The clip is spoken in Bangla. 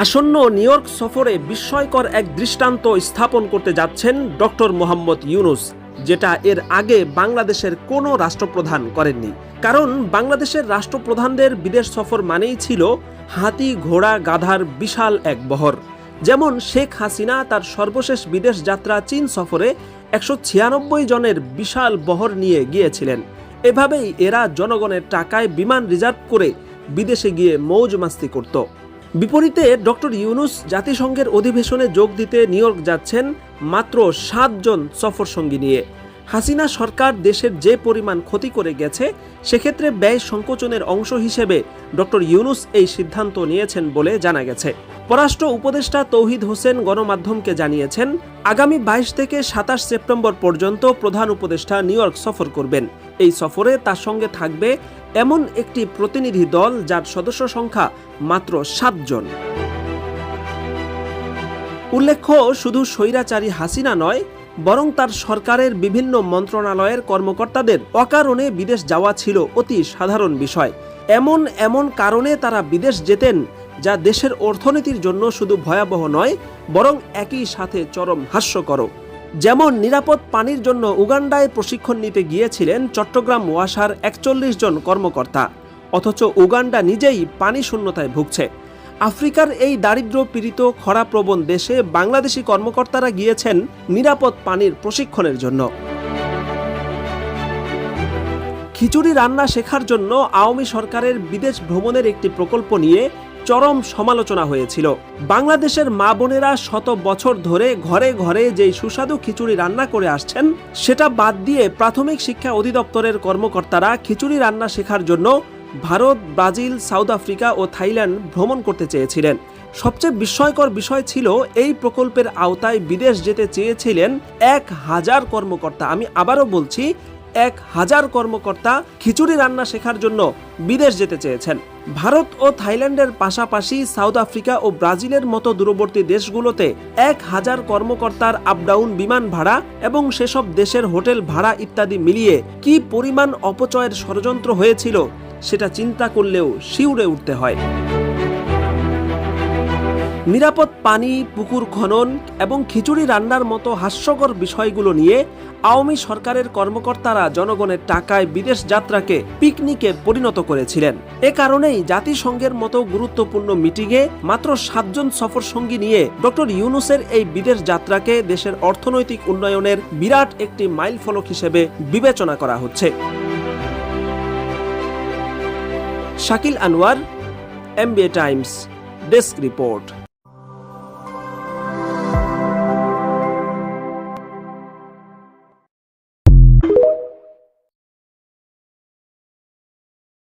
আসন্ন নিউ ইয়র্ক সফরে বিস্ময়কর এক দৃষ্টান্ত স্থাপন করতে যাচ্ছেন ডক্টর মোহাম্মদ ইউনূস, যেটা এর আগে বাংলাদেশের কোনো রাষ্ট্রপ্রধান করেননি। কারণ বাংলাদেশের রাষ্ট্রপ্রধানদের বিদেশ সফর মানেই ছিল হাতি, ঘোড়া, গাধার বিশাল এক বহর। যেমন শেখ হাসিনা তার সর্বশেষ বিদেশ যাত্রা চীন সফরে 196 জনের বিশাল বহর নিয়ে গিয়েছিলেন। এভাবেই এরা জনগণের টাকায় বিমান রিজার্ভ করে বিদেশে গিয়ে মৌজ মাস্তি করত। বিপরীতে ডক্টর ইউনূস জাতিসংঘের অধিবেশনে যোগ দিতে নিউ ইয়র্ক যাচ্ছেন মাত্র 7 জন সফর সঙ্গী নিয়ে। হাসিনা সরকার দেশের যে পরিমাণ ক্ষতি করে গেছে, সেক্ষেত্রে ব্যয় সংকোচনের অংশ হিসেবে ডক্টর ইউনূস এই সিদ্ধান্ত নিয়েছেন বলে জানা গেছে। পররাষ্ট্র উপদেষ্টা তৌহিদ হোসেন গণমাধ্যমকে জানিয়েছেন, আগামী 22 থেকে 27 সেপ্টেম্বর পর্যন্ত প্রধান উপদেষ্টা নিউ ইয়র্ক সফর করবেন। এই সফরে তার সঙ্গে থাকবে এমন একটি প্রতিনিধি দল যার সদস্য সংখ্যা মাত্র 7 জন। উল্লেখ্য, শুধু স্বৈরাচারী হাসিনা নয়, বরং তার সরকারের বিভিন্ন মন্ত্রণালয়ের কর্মকর্তাদের অকারণে বিদেশ যাওয়া ছিল অতি সাধারণ বিষয়। এমন কারণে তারা বিদেশ যেতেন যা দেশের অর্থনীতির জন্য শুধু ভয়াবহ নয়, বরং একই সাথে চরম হাস্যকর। যেমন নিরাপদ পানির জন্য উগান্ডায় প্রশিক্ষণ নিতে গিয়েছিলেন চট্টগ্রাম ওয়াসার 41 জন কর্মকর্তা, অথচ উগান্ডা নিজেই পানি শূন্যতায় ভুগছে। আফ্রিকার এই দারিদ্র পীড়িত খরাপ্রবণ দেশে বাংলাদেশি কর্মকর্তারা গিয়েছেন নিরাপদ পানির প্রশিক্ষণের জন্য। খিচুড়ি রান্না শেখার জন্য আওয়ামী সরকারের বিদেশ ভ্রমণের একটি প্রকল্প নিয়ে চরম সমালোচনা হয়েছিল। বাংলাদেশের মা বোনেরা শত বছর ধরে ঘরে ঘরে যেই সুস্বাদু খিচুড়ি রান্না করে আসছেন, সেটা বাদ দিয়ে প্রাথমিক শিক্ষা অধিদপ্তরের কর্মকর্তারা খিচুড়ি রান্না শেখার জন্য ভারত, ব্রাজিল, সাউথ আফ্রিকা ও থাইল্যান্ড ভ্রমণ করতে চেয়েছিলেন। সবচেয়ে বিস্ময়কর বিষয় ছিল, এই প্রকল্পের আওতায় বিদেশ যেতে চেয়েছিলেন 1000 কর্মকর্তা। আমি আবারও বলছি, 1000 কর্মকর্তা খিচুড়ি রান্না শেখার জন্য বিদেশ যেতে চেয়েছেন। ভারত ও থাইল্যান্ডের পাশাপাশি সাউথ আফ্রিকা ও ব্রাজিলের মতো দূরবর্তী দেশগুলোতে 1000 কর্মকর্তার আপডাউন বিমান ভাড়া এবং সেসব দেশের হোটেল ভাড়া ইত্যাদি মিলিয়ে কি পরিমাণ অপচয়ের ষড়যন্ত্র হয়েছিল, সেটা চিন্তা করলেও শিউরে উঠতে হয়। নিরাপদ পানি, পুকুর খনন এবং খিচুড়ি রান্নার মতো হাস্যকর বিষয়গুলো নিয়ে আওয়ামী সরকারের কর্মকর্তারা জনগণের টাকায় বিদেশ যাত্রাকে পিকনিকে পরিণত করেছিলেন। এ কারণেই জাতিসংঘের মতো গুরুত্বপূর্ণ মিটিংয়ে মাত্র 7 জন সফর সঙ্গী নিয়ে ডক্টর ইউনূসের এই বিদেশ যাত্রাকে দেশের অর্থনৈতিক উন্নয়নের বিরাট একটি মাইলফলক হিসেবে বিবেচনা করা হচ্ছে। Shakil Anwar, MBA Times, desk report.